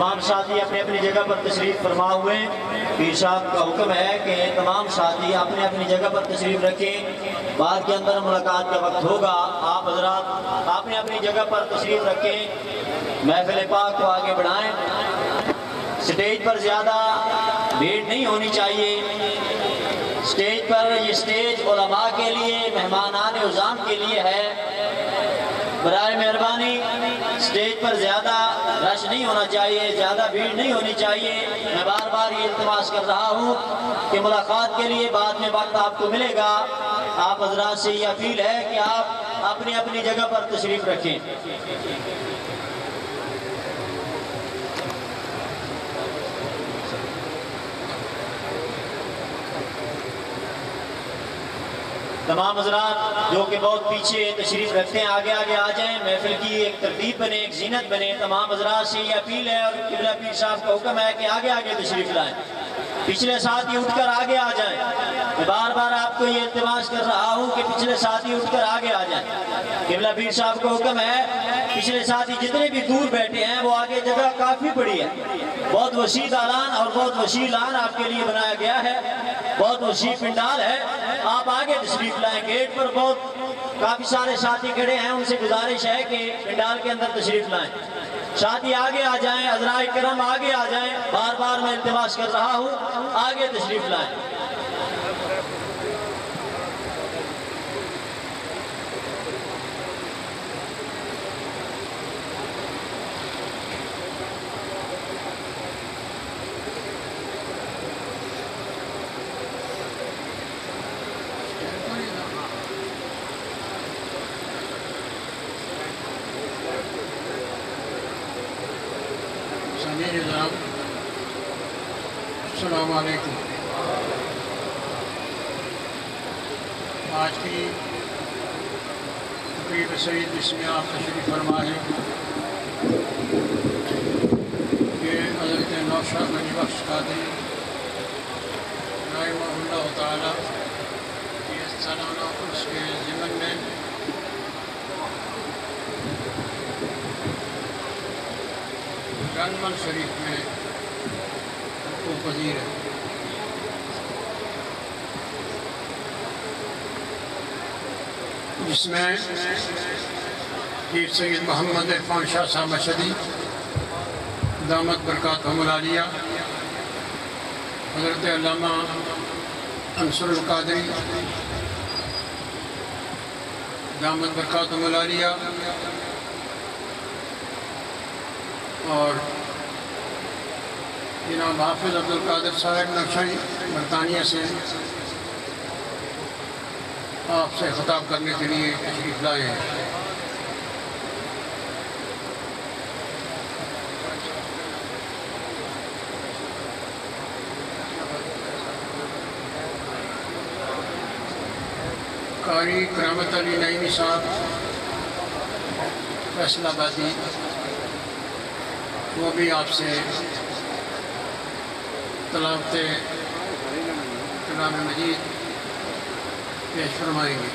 تمام ساتھی اپنی اپنی جگہ پر تشریف فرما ہوئے۔ پیر صاحب کا حکم ہے کہ تمام ساتھی اپنی اپنی جگہ پر تشریف رکھیں، بعد کے اندر ملاقات کا وقت ہوگا۔ آپ حضرات اپنی اپنی جگہ پر تشریف رکھیں، محفل پاک کو آگے بڑھائیں۔ سٹیج پر زیادہ بھیڑ نہیں ہونی چاہیے۔ سٹیج پر یہ سٹیج علماء کے لیے، مہمانان عزام کے لیے ہے۔ برائے مہربانی سٹیج پر زیادہ رش نہیں ہونا چاہیے، زیادہ بھیڑ نہیں ہونی چاہیے۔ میں بار بار یہ التماس کر رہا ہوں کہ ملاقات کے لیے بعد میں وقت آپ کو ملے گا۔ آپ حضرات سے یہ اپیل ہے کہ آپ اپنی اپنی جگہ پر تشریف رکھیں۔ تمام حضرات جو کہ بہت پیچھے تشریف رکھتے ہیں آگے آگے آ جائیں، محفل کی ایک ترتیب بنے، ایک زینت بنے۔ تمام حضرات سے یہ اپیل ہے اور قبلہ پیر صاحب کا حکم ہے کہ آگے آگے تشریف لائیں، پچھلے ساتھی اٹھ کر آگے آ جائیں۔ میں بار بار آپ کو یہ التماس کر رہا ہوں کہ پچھلے ساتھی اٹھ کر آگے آ جائیں۔ قبلہ پیر صاحب کا حکم ہے، پچھلے ساتھی جتنے بھی دور بیٹھے ہیں وہ آگے جگہ کافی بڑی ہے، بہت وسیع دالان اور بہت وسیع لان آپ کے لیے بنایا گیا ہے، بہت وسیع پنڈال ہے۔ آپ آگے تشریف لائیں، گیٹ پر بہت کافی سارے ساتھی کھڑے ہیں، ان سے گزارش ہے کہ پنڈال کے اندر تشریف لائیں۔ ساتھی آگے آ جائیں، حضرات کرام آگے آ جائیں، بار بار میں التماس کر رہا ہوں آگے تشریف لائیں۔ السلام علیکم۔ آج کی تقریب سعید جس میں آپ تشریف فرما ہے یہ حضرت نوشاد غنی بخش قادری رحمہ اللہ تعالیٰ کے سالانہ عرس کے ضمن میں رنگمل شریف میں پذیر ہے۔ جس میں پیر سید محمد عرفان شاہ صاحب مشہدی دامت برکاتہم العالیہ، حضرت علامہ انصر القادری دامت برکاتہم العالیہ، اور جناب حافظ عبدالقادر صاحب نقشی برطانیہ سے آپ سے خطاب کرنے کے لیے تشریف لائے ہیں۔ قاری کرامت علی نعیمی صاحب فیصل آبادی، وہ بھی آپ سے تلاوت کلام مجید پیش فرمائیں گے۔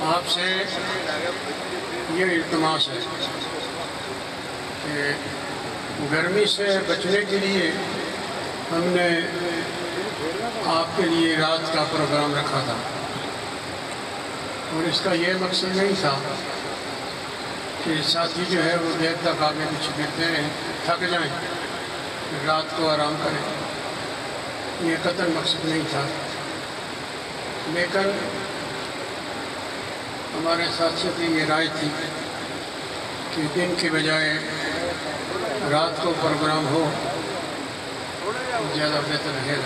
آپ سے یہ التماس ہے کہ گرمی سے بچنے کے لیے ہم نے آپ کے لیے رات کا پروگرام رکھا تھا، اور اس کا یہ مقصد نہیں تھا کہ ساتھی جو ہے وہ دیر تک آگے پیچھے پھرتے رہیں، تھک جائیں، رات کو آرام کریں، یہ قطعاً مقصد نہیں تھا۔ لیکن ہمارے ساتھیوں کی یہ رائے تھی کہ دن کے بجائے رات کو پروگرام ہو زیادہ بہتر رہے گا۔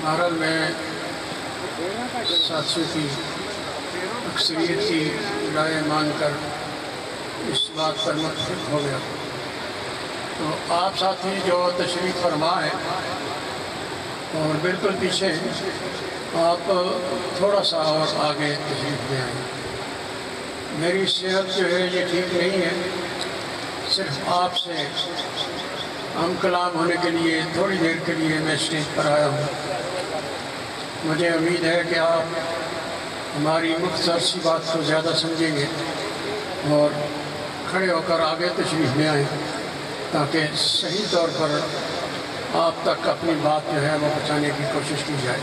بہرحال میں ساتھیوں کی اکثریت کی رائے مان کر اس بات پر متفق ہو گیا۔ تو آپ ساتھی جو تشریف فرما ہے اور بالکل پیچھے آپ تھوڑا سا اور آگے تشریف لے آئیں۔ میری صحت جو ہے یہ ٹھیک نہیں ہے، صرف آپ سے ہم کلام ہونے کے لیے تھوڑی دیر کے لیے میں اسٹیج پر آیا ہوں۔ مجھے امید ہے کہ آپ ہماری مختصر سی بات کو زیادہ سمجھیں گے اور کھڑے ہو کر آگے تشریف لے آئیں تاکہ صحیح طور پر آپ تک اپنی بات جو ہے وہ پہنچانے کی کوشش کی جائے۔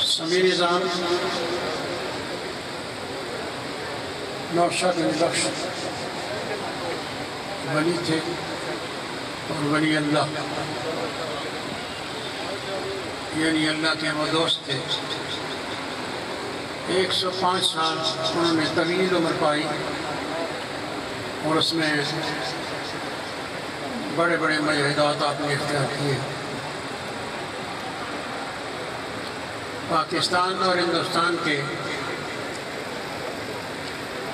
سمیع نظام نوشاد گنج بخش ولی تھے اور ولی اللہ، یعنی اللہ کے وہ دوست تھے۔ 105 سال انہوں نے طویل عمر پائی اور اس میں بڑے بڑے مجاہدات آپ نے اختیار کیے۔ پاکستان اور ہندوستان کے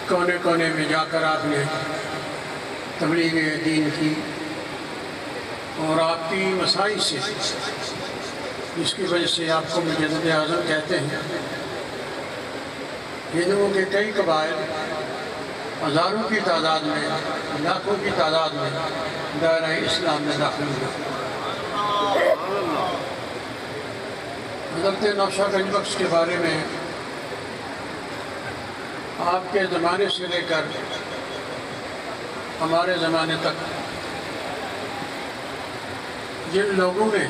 کونے کونے میں جا کر آپ نے تبلیغ دین کی، اور آپ کی مساعی سے، جس کی وجہ سے آپ کو مجدد اعظم کہتے ہیں، ہندوؤں کے کئی قبائل ہزاروں کی تعداد میں، لاکھوں کی تعداد میں دائرہ اسلام میں داخل ہوئے۔ حضرت نوشاد گنج بخش کے بارے میں آپ کے زمانے سے لے کر ہمارے زمانے تک جن لوگوں نے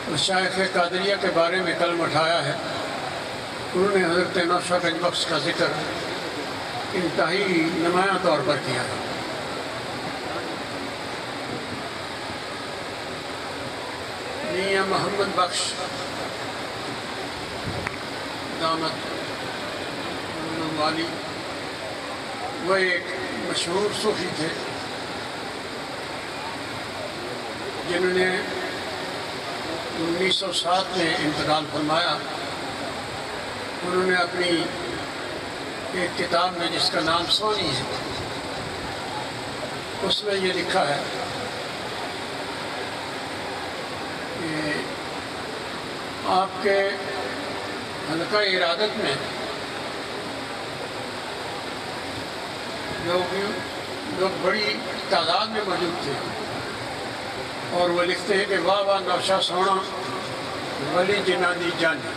مشائخ قادریہ کے بارے میں کلمہ اٹھایا ہے، انہوں نے حضرت نوشاد گنج بخش کا ذکر انتہائی نمایاں طور پر کیا ہے۔ میاں محمد بخش دامت والی، وہ ایک مشہور صوفی تھے جنہوں نے 1907 میں انتقال فرمایا۔ انہوں نے اپنی ایک کتاب میں جس کا نام سونی ہے، اس میں یہ لکھا ہے کہ آپ کے حلقہ ارادت میں لوگ بڑی تعداد میں موجود تھے، اور وہ لکھتے ہیں کہ واہ واہ نوشا سونا ولی جنانی جانی،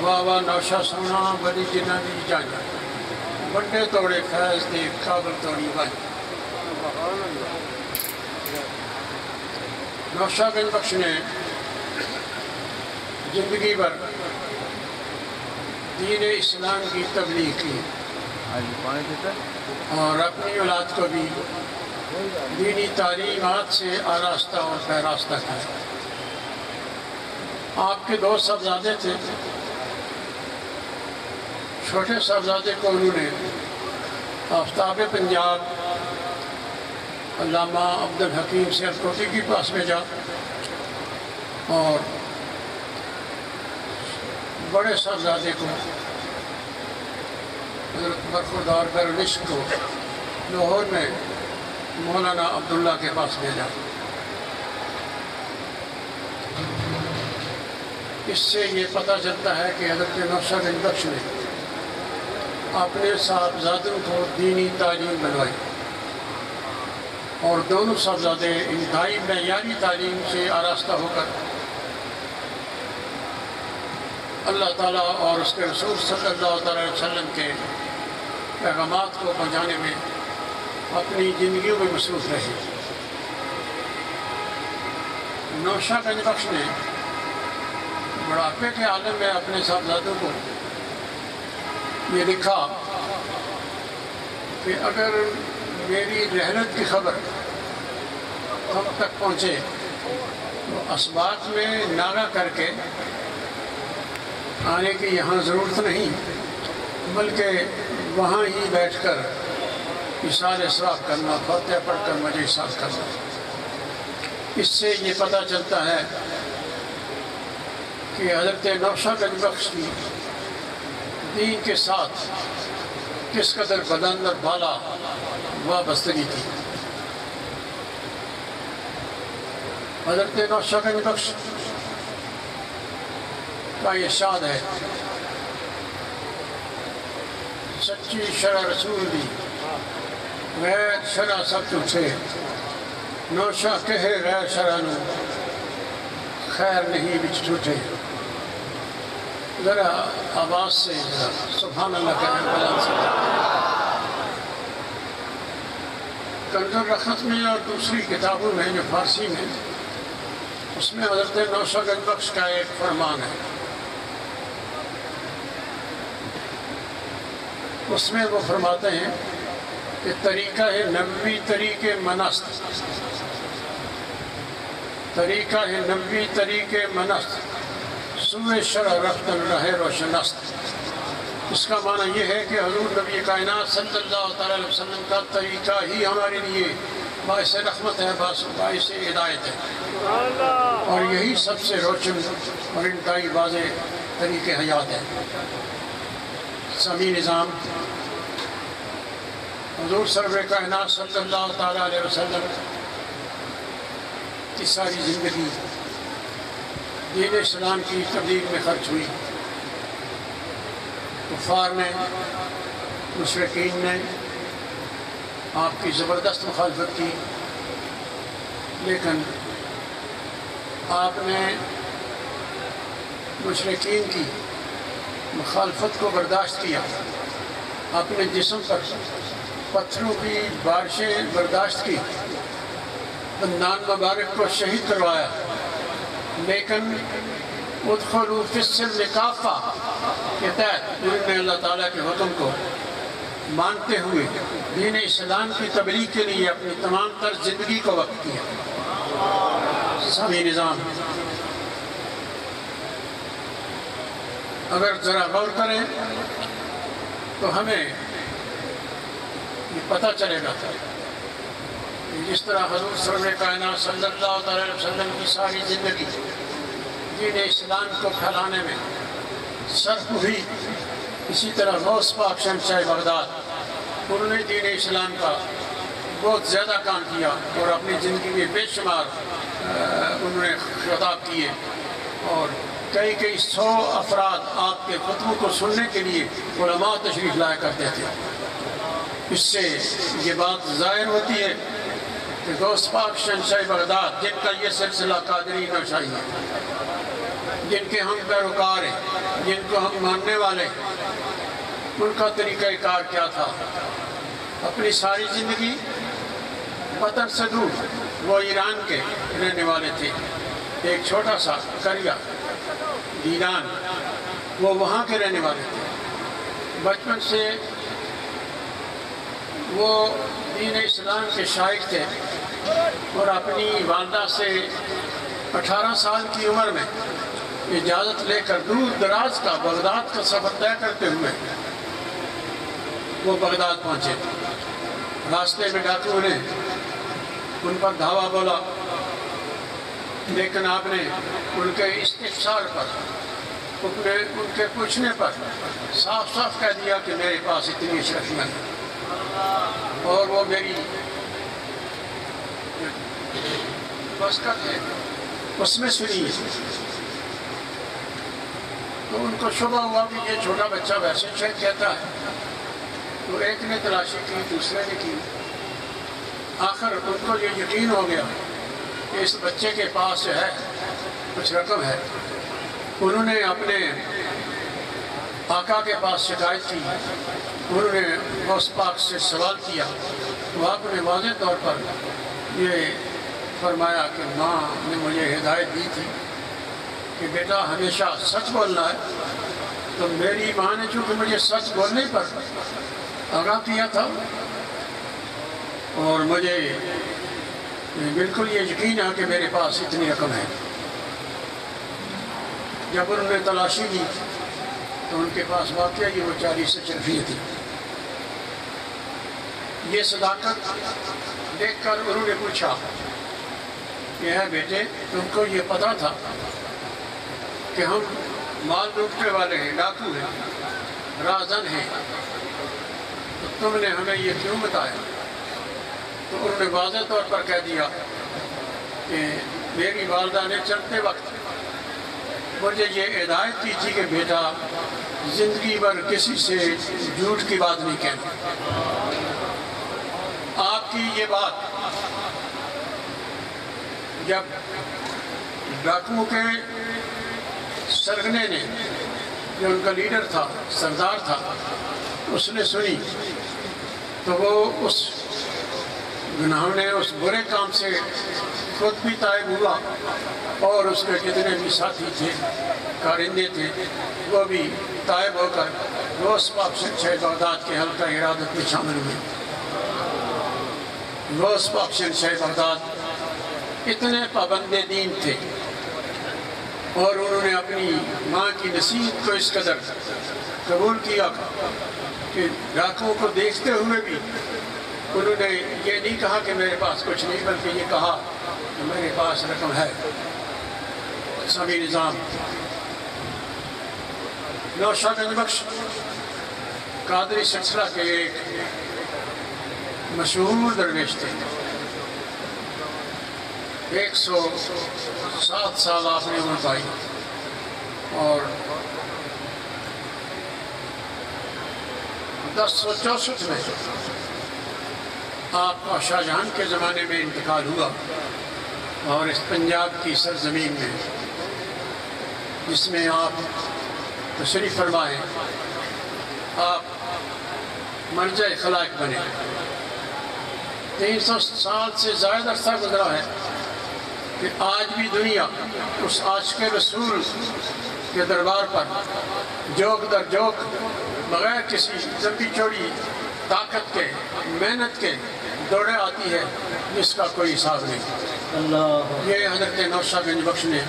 واہ واہ نوشا سونا ولی جنانی جانی، بڑے توڑے فیض دے کابل توڑی بانی۔ نوشاد گنج بخش نے زندگی بھر دین اسلام کی تبلیغ کی اور اپنی اولاد کو بھی دینی تعلیمات سے آراستہ اور پیراستہ کیا۔ آپ کے 2 صاحبزادے تھے۔ چھوٹے صاحبزادے کو انہوں نے آفتاب پنجاب علامہ عبدالحکیم سیالکوٹی کے پاس بھیجا، اور بڑے صاحبزادے کو حضرت برخوردار برونش کو لاہور میں مولانا عبداللہ کے پاس بھیجا۔ اس سے یہ پتہ چلتا ہے کہ حضرت نوشاد گنج بخش نے اپنے صاحبزادوں کو دینی تعلیم بنوائی، اور دونوں صاحبزادے انتہائی معیاری تعلیم سے آراستہ ہو کر اللہ تعالیٰ اور اس کے رسول صلی اللہ علیہ وسلم کے پیغامات کو پہنچانے میں اپنی زندگیوں میں مصروف رہے۔ نوشاد گنج بخش نے بڑھاپے کے عالم میں اپنے صاحبزادوں کو یہ لکھا کہ اگر میری رحلت کی خبر ہم تک پہنچے تو اسباق میں ناغہ کر کے آنے کی یہاں ضرورت نہیں، بلکہ وہاں ہی بیٹھ کر اشار اسراف کرنا، فاتحہ پڑھ کر مجھے اشار کرنا۔ اس سے یہ پتہ چلتا ہے کہ حضرت نوشاد گنج بخش کی دین کے ساتھ کس قدر بلند اور بالا وابستگی تھی۔ حضرت نوشاد گنج بخش کا ارشاد ہے، سچی شرع رسول دی غیر شرع سب تجھے، نوشا کہے غیر شرع نو خیر نہیں بچ ٹوٹے۔ ذرا آواز سے ذرا سبحان اللہ کہنے بلند سے. کنز الرحمت میں اور دوسری کتابوں میں جو فارسی میں، اس میں حضرت نوشہگنج بخش کا ایک فرمان ہے. اس میں وہ فرماتے ہیں کہ طریقہ ہے نبوی طریقے منست، طریقہ ہے نبوی طریقے منست، سوئے شرع رفتن رہے روشنست. اس کا معنی یہ ہے کہ حضور نبی کائنات صلی اللہ تعالیٰ علیہ وسلم کا طریقہ ہی ہمارے لیے باعث رحمت ہے، باعث ہدایت ہے، اور یہی سب سے روشن اور انتہائی واضح طریقے حیات ہے. سمیع نظام حضور سرور کائنات صلی اللہ تعالیٰ علیہ وسلم کی ساری زندگی دین اسلام کی تبلیغ میں خرچ ہوئی. کفار نے، مشرکین نے آپ کی زبردست مخالفت کی، لیکن آپ نے مشرکین کی مخالفت کو برداشت کیا، اپنے جسم پر پتھروں کی بارشیں برداشت کی، دندان مبارک کو شہید کروایا، لیکن ادخلوا فی السلم کافہ کے تحت انہوں نے اللہ تعالیٰ کے حکم کو مانتے ہوئے دین اسلام کی تبلیغ کے لیے اپنی تمام تر زندگی کو وقف کیا. سمیع نظام اگر ذرا غور کریں تو ہمیں یہ پتہ چلے گا کہ جس طرح حضور سرور کائنات صلی اللہ تعالیٰ علیہ وسلم کی ساری زندگی دین اسلام کو پھیلانے میں صرف ہوئی، اسی طرح غوث پاک شہنشاہ بغداد انہوں نے دین اسلام کا بہت زیادہ کام کیا اور اپنی زندگی میں بے شمار انہوں نے خطاب کیے، اور کئی 100 افراد آپ کے خطبوں کو سننے کے لیے علماء تشریف لایا کرتے تھے. اس سے یہ بات ظاہر ہوتی ہے کہ غوث پاک شہنشاہ بغداد جن کا یہ سلسلہ قادری نوشاہی ہے، جن کے ہم پیروکار ہیں، جن کو ہم ماننے والے، ان کا طریقہ کار کیا تھا. اپنی ساری زندگی وطن سے دور، وہ ایران کے رہنے والے تھے، ایک چھوٹا سا کریا ایران، وہ وہاں کے رہنے والے تھے. بچپن سے وہ دین اسلام کے شائق تھے، اور اپنی والدہ سے 18 سال کی عمر میں اجازت لے کر دور دراز کا بغداد کا سفر طے کرتے ہوئے وہ بغداد پہنچے. راستے میں ڈاکوؤں نے ان پر دھاوا بولا، لیکن آپ نے ان کے استفسار پر، ان کے پوچھنے پر صاف صاف کہہ دیا کہ میرے پاس اتنی اشرفیاں ہیں اور وہ میری وسعت ہے اس میں سنی. تو ان کو شبہ ہوا کہ یہ چھوٹا بچہ ویسے شاید کہتا ہے. تو ایک نے تلاشی کی، دوسرے نے کی، آخر ان کو یہ یقین ہو گیا کہ اس بچے کے پاس جو ہے کچھ رقم ہے. انہوں نے اپنے آقا کے پاس شکایت کی، انہوں نے غوث پاک سے سوال کیا. تو آپ نے واضح طور پر یہ فرمایا کہ ماں نے مجھے ہدایت دی تھی کہ بیٹا ہمیشہ سچ بولنا ہے. تو میری ماں نے چونکہ مجھے سچ بولنے پر آگاہ کیا تھا، اور مجھے بالکل یہ یقین ہے کہ میرے پاس اتنی رقم ہے. جب انہوں نے تلاشی کی تو ان کے پاس واقعہ یہ وہ 40 اشرفیاں تھی. یہ صداقت دیکھ کر انہوں نے پوچھا کہ ہے بیٹے، تم کو یہ پتا تھا کہ ہم مال لوٹنے والے ہیں، ڈاکو ہیں، رازن ہیں، تو تم نے ہمیں یہ کیوں بتایا؟ تو انہوں نے واضح طور پر کہہ دیا کہ میری والدہ نے چلتے وقت مجھے یہ ہدایت کی تھی کہ بیٹا زندگی بھر کسی سے جھوٹ کی بات نہیں کہنا. آپ کی یہ بات جب ڈاکوؤں کے سرغنے نے جو ان کا لیڈر تھا، سردار تھا، اس نے سنی تو وہ اس گناہوں نے اس برے کام سے خود بھی تائب ہوا اور اس کے جتنے بھی ساتھی تھے، کارندے تھے، وہ بھی تائب ہو کر غوث پاک شہنشاہ بغداد کے حلقہ ارادت میں شامل ہوئے۔ غوث پاک شہنشاہ بغداد اتنے پابند دین تھے اور انہوں نے اپنی ماں کی نصیحت کو اس قدر قبول کیا کہ ڈاکوؤں کو دیکھتے ہوئے بھی انہوں نے یہ نہیں کہا کہ میرے پاس کچھ نہیں، بلکہ یہ کہا کہ میرے پاس رقم ہے۔ سبھی نظام نوشا گنج بخش قادری سلسلہ کے ایک مشہور درویش تھے۔ 107 سال آپ نے عمر پائی اور 1064 میں آپ کا شاہ جہاں کے زمانے میں انتقال ہوا اور اس پنجاب کی سرزمین میں جس میں آپ تشریف فرمائے آپ مرجع خلائق بنے۔ 300 سال سے زائد عرصہ گزرا ہے کہ آج بھی دنیا اس عاشق رسول کے دربار پر جوک در جوک بغیر کسی لمبی چوڑی طاقت کے، محنت کے دوڑے آتی ہے جس کا کوئی حساب نہیں۔ یہ حضرت نوشا گنج بخش نے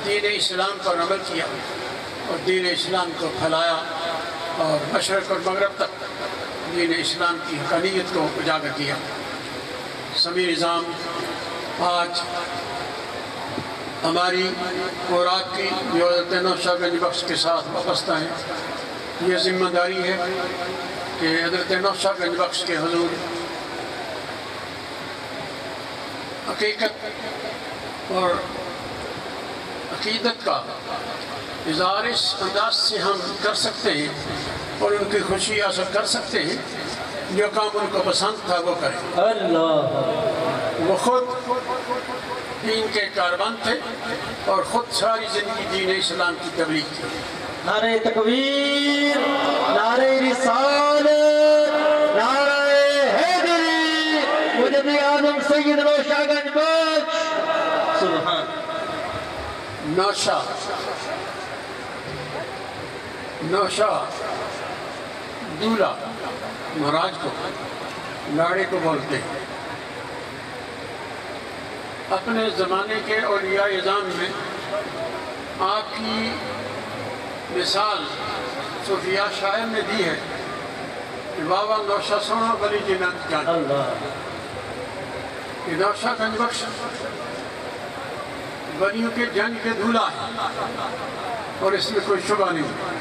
دین اسلام پر عمل کیا اور دین اسلام کو پھیلایا اور مشرق اور مغرب تک دین اسلام کی حقانیت کو اجاگر کیا۔ سمیع نظام آج ہماری اور آپ کی جو حضرت نوشا گنج بخش کے ساتھ وابستہ ہیں، یہ ذمہ داری ہے کہ حضرت نوشا گنج بخش کے حضور حقیقت اور عقیدت کا اظہار اس انداز سے ہم کر سکتے ہیں اور ان کی خوشی حاصل کر سکتے ہیں، جو کام ان کو پسند تھا وہ کریں۔ وہ خود دین کے کاربان تھے اور خود ساری زندگی دین اسلام کی تبلیغ کی۔ نعرہ تکبیر، نعرہ رسالت، نعرہ حیدری، مجدد اعظم سید نوشا گنج بخش۔ سبحان نوشا دولہ مہاراج کو، لاڑے کو بولتے ہیں۔ اپنے زمانے کے اولیاء اعظام میں آپ کی مثال صوفیاء شاعر نے دی ہے کہ بابا نوشا سونا بلی جنت جان۔ کہ نوشا گنج بخش بلیوں کے جنگ کے دولہ ہے اور اس میں کوئی شبہ نہیں۔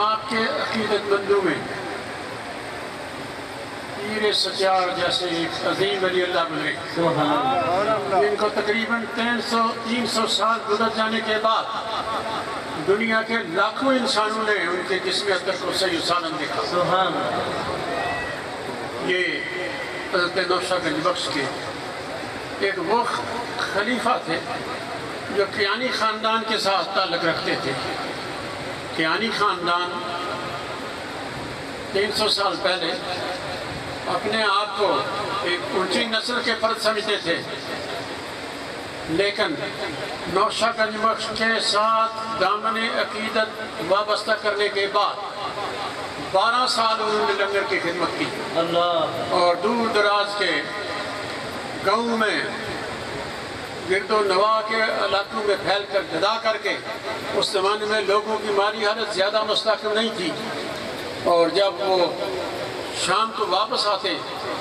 آپ کے عقیدت مندوں میں پیر سچار جیسے ایک عظیم ولی اللہ گزرے، جن کو تقریباً 300 سال گزر جانے کے بعد دنیا کے لاکھوں انسانوں نے ان کے جسم اطہر کو صحیح سالم دیکھا۔ یہ حضرت نوشا گنج بخش کے ایک وہ خلیفہ تھے جو کیانی خاندان کے ساتھ تعلق رکھتے تھے۔ کیانی خاندان 300 سال پہلے اپنے آپ کو ایک اونچی نسل کے فرد سمجھتے تھے، لیکن نوشا گنج بخش کے ساتھ دامن عقیدت وابستہ کرنے کے بعد 12 سال انہوں نے لنگر کی خدمت کی اور دور دراز کے گاؤں میں گرد و نواح کے علاقوں میں پھیل کر گدا کر کے، اس زمانے میں لوگوں کی مالی حالت زیادہ مستحکم نہیں تھی، اور جب وہ شام کو واپس آتے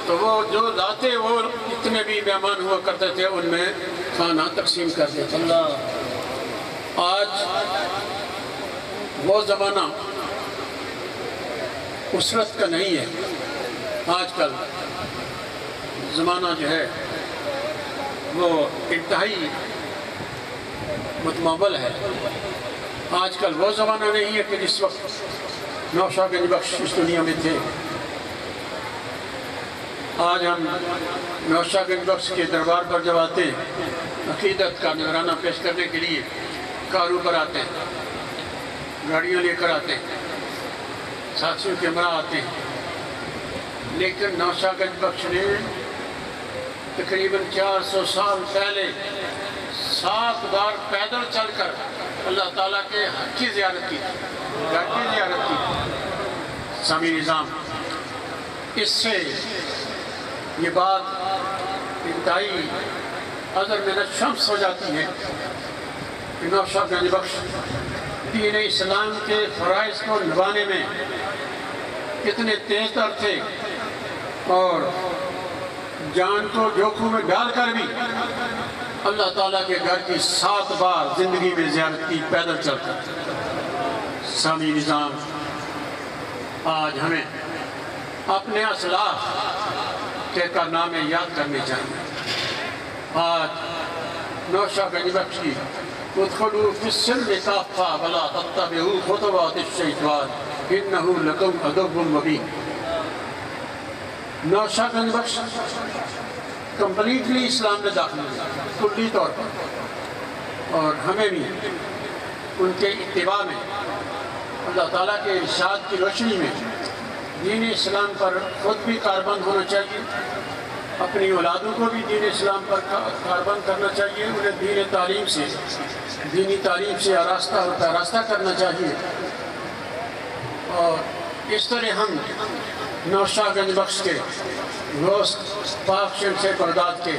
تو وہ جو لاتے وہ اتنے بھی مہمان ہوا کرتے تھے ان میں کھانا تقسیم کرتے تھے۔ آج وہ زمانہ اسرت کا نہیں ہے۔ آج کل زمانہ جو ہے وہ انتہائی متمول ہے۔ آج کل وہ زمانہ نہیں ہے کہ جس وقت نوشا گنج بخش اس دنیا میں تھے۔ آج ہم نوشا گنج بخش کے دربار پر جب آتے ہیں عقیدت کا نذرانہ پیش کرنے کے لیے کاروں پر آتے ہیں، گاڑیوں لے کر آتے ہیں، ساتھیوں کے ہمراہ آتے ہیں، لیکن نوشہر گنج بخش نے تقریباً 400 سال پہلے 7 بار پیدل چل کر اللہ تعالیٰ کے حق کی زیارت کی، گھر کی زیارت کی۔ سامی نظام، اس سے یہ بات انتہائی اظہر من الشمس ہو جاتی ہے کہ نوشہر گنج بخش دین اسلام کے فرائض کو نبھانے میں کتنے تیز تر تھے، اور جان کو جوکھوں میں ڈال کر بھی اللہ تعالیٰ کے گھر کی 7 بار زندگی میں زیارت کی پیدل چل کر۔ سامی نظام، آج ہمیں اپنے اسلاف کے کارنامے یاد کرنے چاہیے۔ آج نوشہر گنج بخش کی ادخلوا فی السلم کافہ ولا تتبعوا خطوات الشیطان انہ لکم عدو مبین۔ نوشہر گنج بخش کمپلیٹلی اسلام میں داخل ہوئے، کلی طور پر، اور ہمیں بھی ان کے اتباع میں اللہ تعالیٰ کے ارشاد کی روشنی میں دین اسلام پر خود بھی کاربند ہونا چاہیے، اپنی اولادوں کو بھی دین اسلام پر کاربند کرنا چاہیے، انہیں دینی تعلیم سے آراستہ اور پیراستہ کرنا چاہیے، اور اس طرح ہم نوشہر گنج بخش کے غوث پاک شمس بغداد کے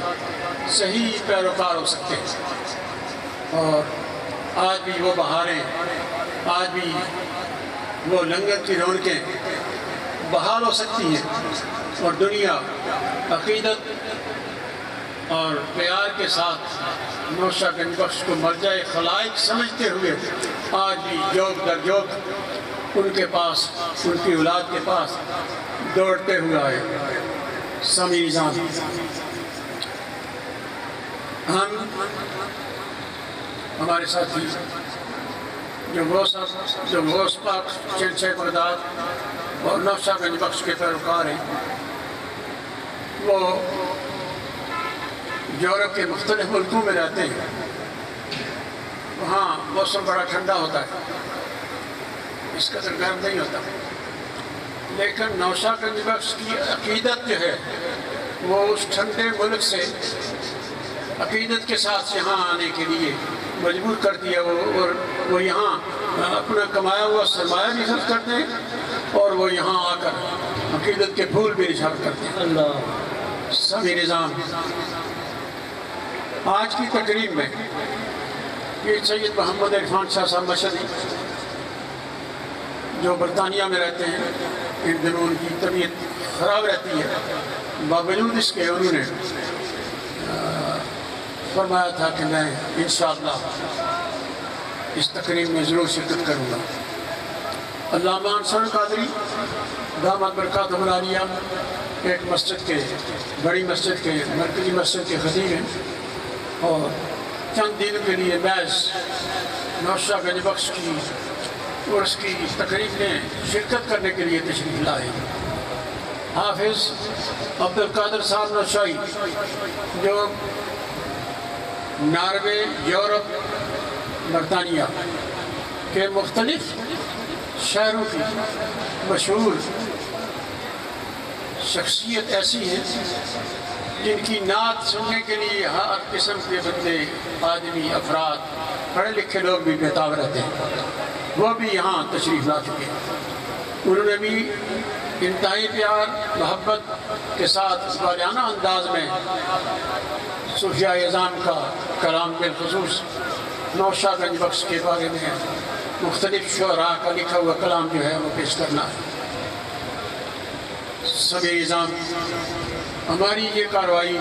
صحیح پیروکار ہو سکتے ہیں، اور آج بھی وہ بہاریں، آج بھی وہ لنگر کی رونقیں بحال ہو سکتی ہیں، اور دنیا عقیدت اور پیار کے ساتھ نوشہر گنج بخش کو مرجع خلائق سمجھتے ہوئے آج بھی جوگ در جوگ ان کے پاس، ان کی اولاد کے پاس دوڑتے ہوئے آئے۔ سامی نظام، ہمارے ساتھی جو غوث پاک شمس بغداد اور نوشہر گنج بخش کے پیروکار ہیں، وہ یورپ کے مختلف ملکوں میں رہتے ہیں، وہاں موسم بڑا ٹھنڈا ہوتا ہے، اس قدر گرم نہیں ہوتا، لیکن نوشہر گنج بخش کی عقیدت جو ہے وہ اس ٹھنڈے ملک سے عقیدت کے ساتھ یہاں آنے کے لیے مجبور کرتی ہے، اور وہ یہاں اپنا کمایا ہوا سرمایہ بھی خرچ کرتے ہیں، اور وہ یہاں آ کر عقیدت کے پھول بھی نثار کرتے ہیں۔ سامی نظام، آج کی تقریب میں پیر سید محمد عرفان شاہ صاحب مشہدی جو برطانیہ میں رہتے ہیں، ان دنوں ان کی طبیعت خراب رہتی ہے، باوجود اس کے انہوں نے فرمایا تھا کہ میں انشاءاللہ اس تقریب میں ضرور شرکت کروں گا۔ علامہ انصر قادری دامت برکاتہم العالیہ ایک مسجد کے، بڑی مسجد کے، مرکزی مسجد کے خطیب ہیں، اور چند دنوں کے لیے محض نوشہر گنج بخش کی اور اس کی تقریب میں شرکت کرنے کے لیے تشریف لائے۔ حافظ عبدالقادر صاحب نوشائی جو ناروے، یورپ، برطانیہ کے مختلف شہروں کی مشہور شخصیت ایسی ہے جن کی نعت سننے کے لیے ہر قسم کے بندے، آدمی، افراد، پڑھے لکھے لوگ بھی بےتاب رہتے ہیں، وہ بھی یہاں تشریف لا چکے ہیں۔ انہوں نے بھی انتہائی پیار محبت کے ساتھ والیانہ انداز میں صوفیاء اعظام کا کلام، بالخصوص نوشہر گنج بخش کے بارے میں مختلف شعراء کا لکھا ہوا کلام جو ہے وہ پیش کرنا ہے۔ سبھی نظام، ہماری یہ کارروائی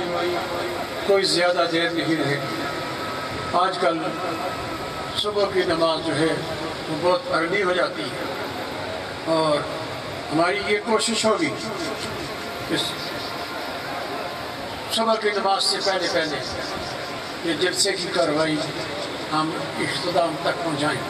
کوئی زیادہ دیر نہیں رہے گی۔ آج کل صبح کی نماز جو ہے وہ بہت ارلی ہو جاتی ہے، اور ہماری یہ کوشش ہوگی کہ صبح کی نماز سے پہلے یہ جلسے کی کارروائی ہم اختتام تک پہنچائیں۔